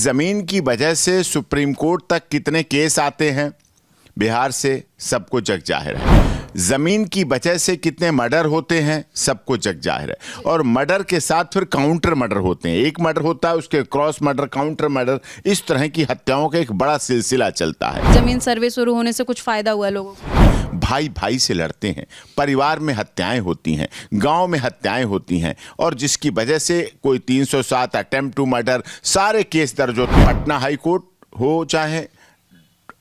जमीन की वजह से सुप्रीम कोर्ट तक कितने केस आते हैं बिहार से सबको जग जाहिर है। जमीन की वजह से कितने मर्डर होते हैं सबको जग जाहिर है। और मर्डर के साथ फिर काउंटर मर्डर होते हैं। एक मर्डर होता है, उसके क्रॉस मर्डर, काउंटर मर्डर, इस तरह की हत्याओं का एक बड़ा सिलसिला चलता है। जमीन सर्वे शुरू होने से कुछ फायदा हुआ लोगों को? भाई भाई से लड़ते हैं, परिवार में हत्याएं होती हैं, गांव में हत्याएं होती हैं, और जिसकी वजह से कोई 307 अटेम्प्ट टू मर्डर, सारे केस दर्ज होते हैं। पटना हाई कोर्ट हो चाहे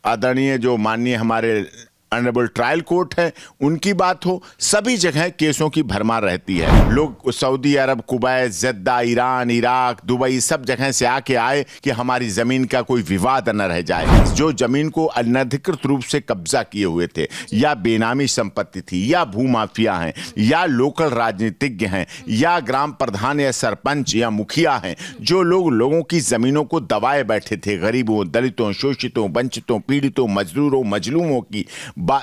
आदरणीय जो माननीय हमारे ऑनरेबल ट्रायल कोर्ट है उनकी बात हो, सभी जगह केसों की भरमार रहती है। लोग Saudi Arab, Kuwait, Jeddah, Iran, Iraq, Dubai, सब जगह से आके आए कि हमारी जमीन का कोई विवाद न रह जाए। जो जमीन को अनधिकृत रूप से कब्जा किए हुए थे, या बेनामी संपत्ति थी, या भूमाफिया हैं, या लोकल राजनीतिज्ञ हैं, या ग्राम प्रधान या सरपंच या मुखिया हैं, जो लोग लोगों की जमीनों को दबाए बैठे थे, गरीबों, दलितों, शोषितों, वंचितों, पीड़ितों, मजदूरों, मजलूमों की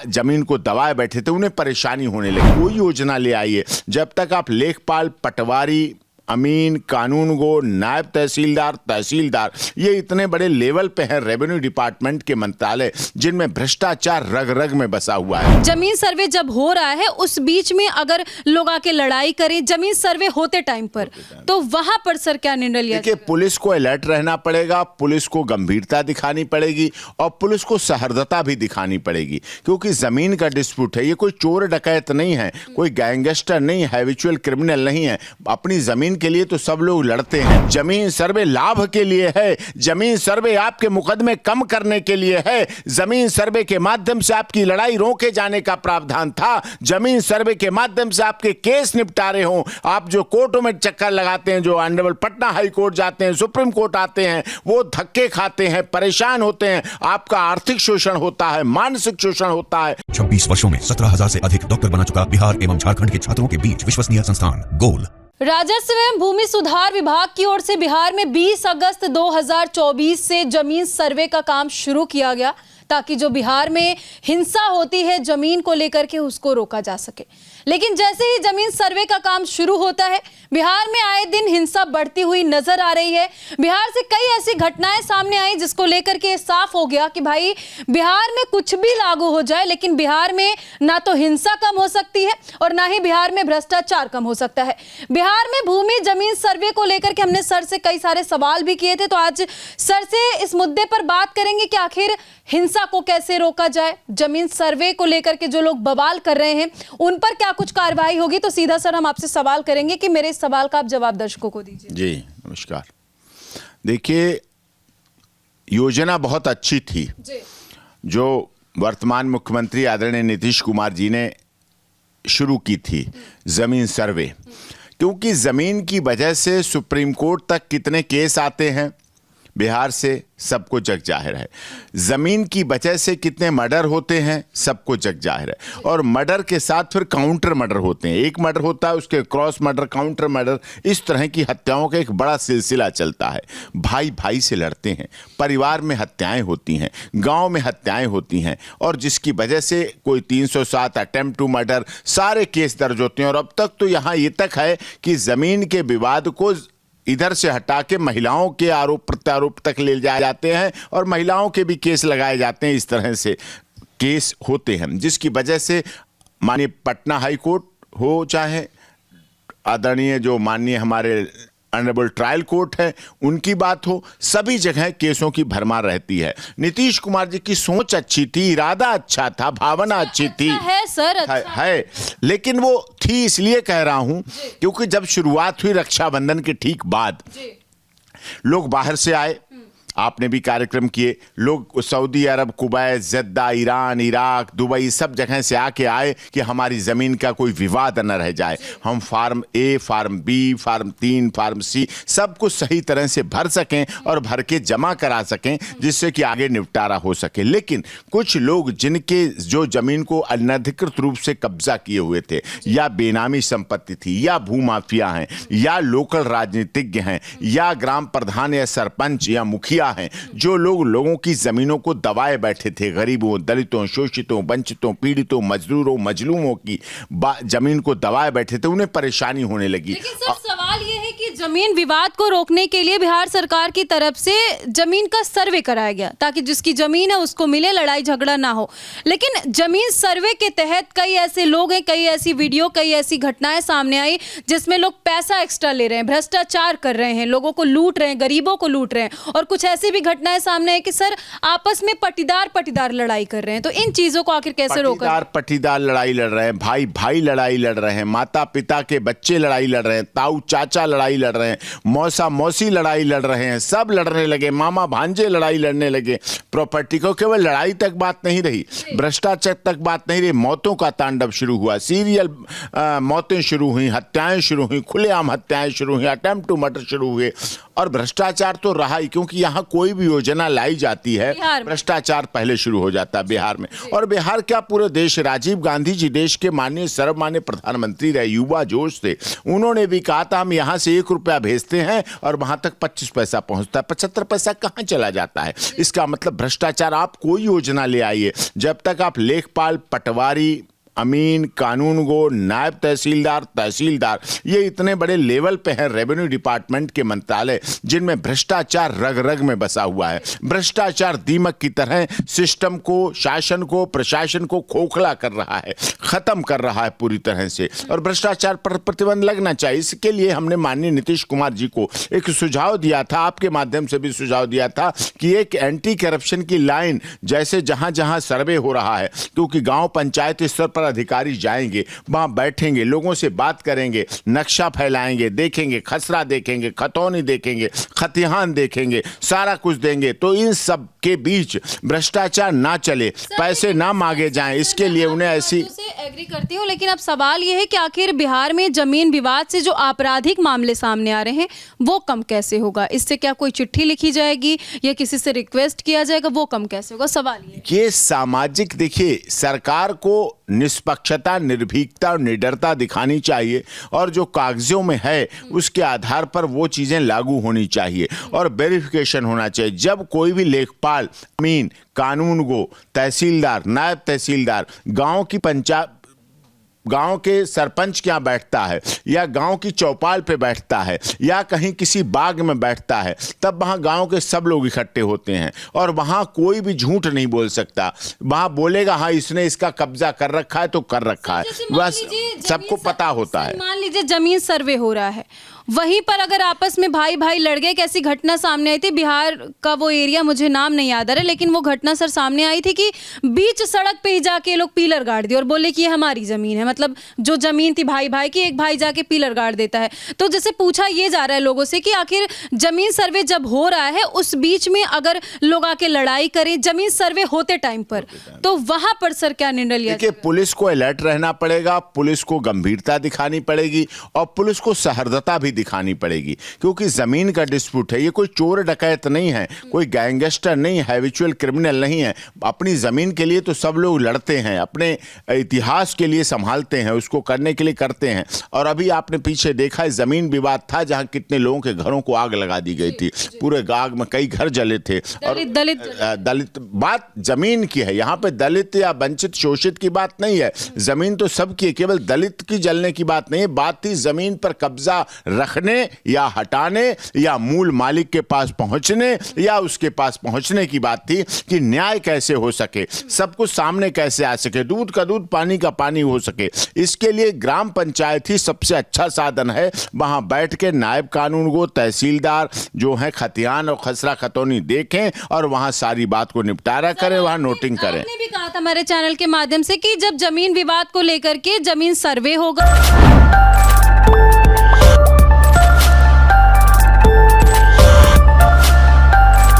जमीन को दबाए बैठे थे, उन्हें परेशानी होने लगी। कोई योजना ले आइए, जब तक आप लेखपाल, पटवारी, अमीन, कानूनगो, नायब तहसीलदार, तहसीलदार, ये इतने बड़े लेवल पे है रेवेन्यू डिपार्टमेंट के मंत्रालय, जिनमें भ्रष्टाचार रग रग में बसा हुआ है। जमीन सर्वे जब हो रहा है उस बीच में अगर लोग आके लड़ाई करें जमीन सर्वे होते टाइम पर, तो वहां पर सर क्या निर्णय लिया? देखिए, पुलिस को अलर्ट रहना पड़ेगा, पुलिस को गंभीरता दिखानी पड़ेगी, और पुलिस को सहृदयता भी दिखानी पड़ेगी, क्योंकि जमीन का डिस्प्यूट है। ये कोई चोर डकैत नहीं है, कोई गैंगस्टर नहीं है, हैबिचुअल क्रिमिनल नहीं है। अपनी जमीन के लिए तो सब लोग लड़ते हैं। जमीन सर्वे लाभ के लिए है, जमीन सर्वे आपके मुकदमे कम करने के लिए है, जमीन सर्वे के माध्यम से आपकी लड़ाई रोके जाने का प्रावधान था, जमीन सर्वे के माध्यम से आपके केस निपटारे हों। आप जो कोर्टों में चक्कर लगाते हैं, जो ऑनरेबल पटना हाई कोर्ट जाते हैं, सुप्रीम कोर्ट आते हैं, वो धक्के खाते हैं, परेशान होते हैं, आपका आर्थिक शोषण होता है, मानसिक शोषण होता है। 26 वर्षों में 17,000 से अधिक डॉक्टर बना चुका बिहार एवं झारखंड के छात्रों के बीच विश्वसनीय संस्थान गोल। राजस्व एवं भूमि सुधार विभाग की ओर से बिहार में 20 अगस्त 2024 से जमीन सर्वे का काम शुरू किया गया, ताकि जो बिहार में हिंसा होती है जमीन को लेकर के उसको रोका जा सके। लेकिन जैसे ही जमीन सर्वे का काम शुरू होता है, बिहार में आए दिन हिंसा बढ़ती हुई नजर आ रही है। बिहार से कई ऐसी घटनाएं सामने आई जिसको लेकर के साफ हो गया कि भाई बिहार में कुछ भी लागू हो जाए, लेकिन बिहार में ना तो हिंसा कम हो सकती है और ना ही बिहार में भ्रष्टाचार कम हो सकता है। बिहार में भूमि जमीन सर्वे को लेकर के हमने सर से कई सारे सवाल भी किए थे, तो आज सर से इस मुद्दे पर बात करेंगे कि आखिर हिंसा को कैसे रोका जाए, जमीन सर्वे को लेकर के जो लोग बवाल कर रहे हैं उन पर क्या कुछ कार्रवाई होगी। तो सीधा सर हम आपसे सवाल करेंगे कि मेरे इस सवाल का आप जवाब दर्शकों को दीजिए। जी नमस्कार। देखिए, योजना बहुत अच्छी थी जी। जो वर्तमान मुख्यमंत्री आदरणीय नीतीश कुमार जी ने शुरू की थी, जमीन सर्वे। क्योंकि जमीन की वजह से सुप्रीम कोर्ट तक कितने केस आते हैं बिहार से सबको जग जाहिर है। जमीन की वजह से कितने मर्डर होते हैं सबको जग जाहिर है। और मर्डर के साथ फिर काउंटर मर्डर होते हैं। एक मर्डर होता है, उसके क्रॉस मर्डर, काउंटर मर्डर, इस तरह की हत्याओं का एक बड़ा सिलसिला चलता है। भाई भाई से लड़ते हैं, परिवार में हत्याएं होती हैं, गांव में हत्याएं होती हैं, और जिसकी वजह से कोई 307 अटेम्प्ट टू मर्डर, सारे केस दर्ज होते हैं। और अब तक तो यहाँ ये तक है कि जमीन के विवाद को इधर से हटा के महिलाओं के आरोप प्रत्यारोप तक ले जाए जाते हैं, और महिलाओं के भी केस लगाए जाते हैं। इस तरह से केस होते हैं, जिसकी वजह से माननीय पटना हाई कोर्ट हो चाहे आदरणीय जो माननीय हमारे ऑनरेबल ट्रायल कोर्ट है उनकी बात हो, सभी जगह केसों की भरमार रहती है। नीतीश कुमार जी की सोच अच्छी थी, इरादा अच्छा था, भावना अच्छी थी, है सर, अच्छा है, लेकिन वो थी इसलिए कह रहा हूं क्योंकि जब शुरुआत हुई रक्षाबंधन के ठीक बाद, लोग बाहर से आए, आपने भी कार्यक्रम किए, लोग Saudi Arab, Kuwait, Jeddah, Iran, Iraq, Dubai, सब जगह से आके आए कि हमारी ज़मीन का कोई विवाद न रह जाए। हम फार्म ए, फार्म बी, फार्म 3, फार्म सी सब कुछ सही तरह से भर सकें और भर के जमा करा सकें, जिससे कि आगे निपटारा हो सके। लेकिन कुछ लोग जिनके जो ज़मीन को अनधिकृत रूप से कब्जा किए हुए थे, या बेनामी संपत्ति थी, या भूमाफिया हैं, या लोकल राजनीतिज्ञ हैं, या ग्राम प्रधान या सरपंच या मुखिया हैं, जो लोग लोगों की जमीनों को दबाए बैठे थे, गरीबों, दलितों, शोषितों, वंचितों, पीड़ितों, मजदूरों, मजलूमों की जमीन को दबाए बैठे थे, उन्हें परेशानी होने लगी। लेकिन सर सवाल ये है कि जमीन विवाद को रोकने के लिए बिहार सरकार की तरफ से जमीन का सर्वे कराया गया ताकि जिसकी जमीन है उसको मिले, लड़ाई झगड़ा ना हो। लेकिन जमीन सर्वे के तहत कई ऐसे लोग हैं, कई ऐसी वीडियो, कई ऐसी घटनाएं सामने आई जिसमें लोग पैसा एक्स्ट्रा ले रहे हैं, भ्रष्टाचार कर रहे हैं, लोगों को लूट रहे हैं, गरीबों को लूट रहे हैं। और कुछ ऐसी भी घटनाएं सामने आई कि सर आपस में पटीदार लड़ाई कर रहे हैं। तो इन चीजों को आखिर कैसे रोका? पटीदार लड़ाई लड़ रहे हैं, भाई भाई लड़ाई लड़ रहे हैं, माता पिता के बच्चे लड़ाई लड़ रहे हैं, ताऊ चाचा लड़ाई लड़ रहे हैं, मौसा मौसी लड़ाई लड़ रहे हैं, सब लड़ने लगे, मामा भांजे लड़ाई लड़ने लगे। प्रॉपर्टी को केवल लड़ाई तक बात नहीं रही, भ्रष्टाचार तक बात नहीं रही, मौतों का तांडव शुरू हुआ, सीरियल मौतें शुरू हुई, हत्याएं शुरू हुई, खुलेआम हत्याएं शुरू हुई, अटेम्प्ट टू मर्डर शुरू हुए। और भ्रष्टाचार तो रहा ही, क्योंकि यहाँ कोई भी योजना लाई जाती है भ्रष्टाचार पहले शुरू हो जाता है बिहार में। और बिहार क्या, पूरे देश। राजीव गांधी जी देश के माननीय सर्वमान्य प्रधानमंत्री रहे, युवा जोश थे। उन्होंने भी कहा था हम यहाँ से 1 रुपया भेजते हैं और वहां तक 25 पैसा पहुंचता है, 75 पैसा कहां चला जाता है। इसका मतलब भ्रष्टाचार। आप कोई योजना ले आइए, जब तक आप लेखपाल, पटवारी, अमीन, कानूनगो, नायब तहसीलदार, तहसीलदार, ये इतने बड़े लेवल पे हैं रेवेन्यू डिपार्टमेंट के मंत्रालय, जिनमें भ्रष्टाचार रग रग में बसा हुआ है। भ्रष्टाचार दीमक की तरह सिस्टम को, शासन को, प्रशासन को खोखला कर रहा है, खत्म कर रहा है पूरी तरह से। और भ्रष्टाचार पर प्रतिबंध लगना चाहिए। इसके लिए हमने माननीय नीतीश कुमार जी को एक सुझाव दिया था, आपके माध्यम से भी सुझाव दिया था कि एक एंटी करप्शन की लाइन, जैसे जहां जहां सर्वे हो रहा है, क्योंकि गांव पंचायत स्तर पर अधिकारी जाएंगे, वहां बैठेंगे, लोगों से बात करेंगे, नक्शा फैलाएंगे, देखेंगे, खसरा देखेंगे, खतौनी देखेंगे, खतिहान देखेंगे, सारा कुछ देंगे। तो इन सब के बीच भ्रष्टाचार ना चले, पैसे ना मांगे जाएं, इसके लिए उन्हें ऐसी एग्री करती हूँ। लेकिन अब सवाल यह है कि आखिर बिहार में जमीन विवाद से जो आपराधिक मामले सामने आ रहे हैं वो कम कैसे होगा? इससे क्या कोई चिट्ठी लिखी जाएगी या किसी से रिक्वेस्ट किया जाएगा? वो कम कैसे होगा? सवाल ये सामाजिक, देखिए, सरकार को निष्पक्षता, निर्भीकता और निडरता दिखानी चाहिए और जो कागजों में है उसके आधार पर वो चीजें लागू होनी चाहिए और वेरिफिकेशन होना चाहिए। जब कोई भी लेखपाल, अमीन, कानूनगो, तहसीलदार, नायब तहसीलदार गांव के सरपंच के यहाँ बैठता है या गांव की चौपाल पे बैठता है या कहीं किसी बाग में बैठता है, तब वहां गांव के सब लोग इकट्ठे होते हैं और वहां कोई भी झूठ नहीं बोल सकता। वहां बोलेगा हाँ इसने इसका कब्जा कर रखा है तो कर रखा है, बस सबको पता होता है। मान लीजिए जमीन सर्वे हो रहा है, वहीं पर अगर आपस में भाई भाई लड़ गए, कैसी घटना सामने आई थी, बिहार का वो एरिया मुझे नाम नहीं याद आ रहा, लेकिन वो घटना सर सामने आई थी कि बीच सड़क पे ही जाके लोग पिलर गाड़ दिए और बोले कि ये हमारी जमीन है। मतलब जो जमीन थी भाई भाई की, एक भाई जाके पिलर गाड़ देता है। तो जैसे पूछा ये जा रहा है लोगों से कि आखिर जमीन सर्वे जब हो रहा है उस बीच में अगर लोग आके लड़ाई करें जमीन सर्वे होते टाइम पर, तो वहां पर सर क्या निर्णय लिया? देखिए, पुलिस को अलर्ट रहना पड़ेगा, पुलिस को गंभीरता दिखानी पड़ेगी और पुलिस को सहृदयता भी दिखानी पड़ेगी, क्योंकि जमीन का डिस्प्यूट है। ये कोई चोर डकैत नहीं है, कोई गैंगस्टर नहीं है, हैबिचुअल क्रिमिनल नहीं है। अपनी जमीन के लिए तो सब लोग लड़ते हैं, अपने इतिहास के लिए संभालते हैं, उसको करने के लिए करते हैं। और अभी आपने पीछे देखा है जमीन विवाद था जहां कितने लोगों के घरों को आग लगा दी गई थी, पूरे गाग में कई घर जले थे। और दलित बात जमीन की है, यहाँ पे दलित या वंचित शोषित की बात नहीं है, जमीन तो सबकी है, केवल दलित की जलने की बात नहीं है। बात थी जमीन पर कब्जा रखने या हटाने या मूल मालिक के पास पहुंचने या उसके पास पहुंचने की बात थी कि न्याय कैसे हो सके, सब कुछ सामने कैसे आ सके, दूध का दूध पानी का पानी हो सके। इसके लिए ग्राम पंचायत ही सबसे अच्छा साधन है। वहां बैठ के नायब कानूनगो, तहसीलदार जो है खतियान और खसरा खतौनी देखें और वहां सारी बात को निपटारा करें, वहां नोटिंग करें। आपने भी कहा था हमारे चैनल के माध्यम से कि जब जमीन विवाद को लेकर के जमीन सर्वे होगा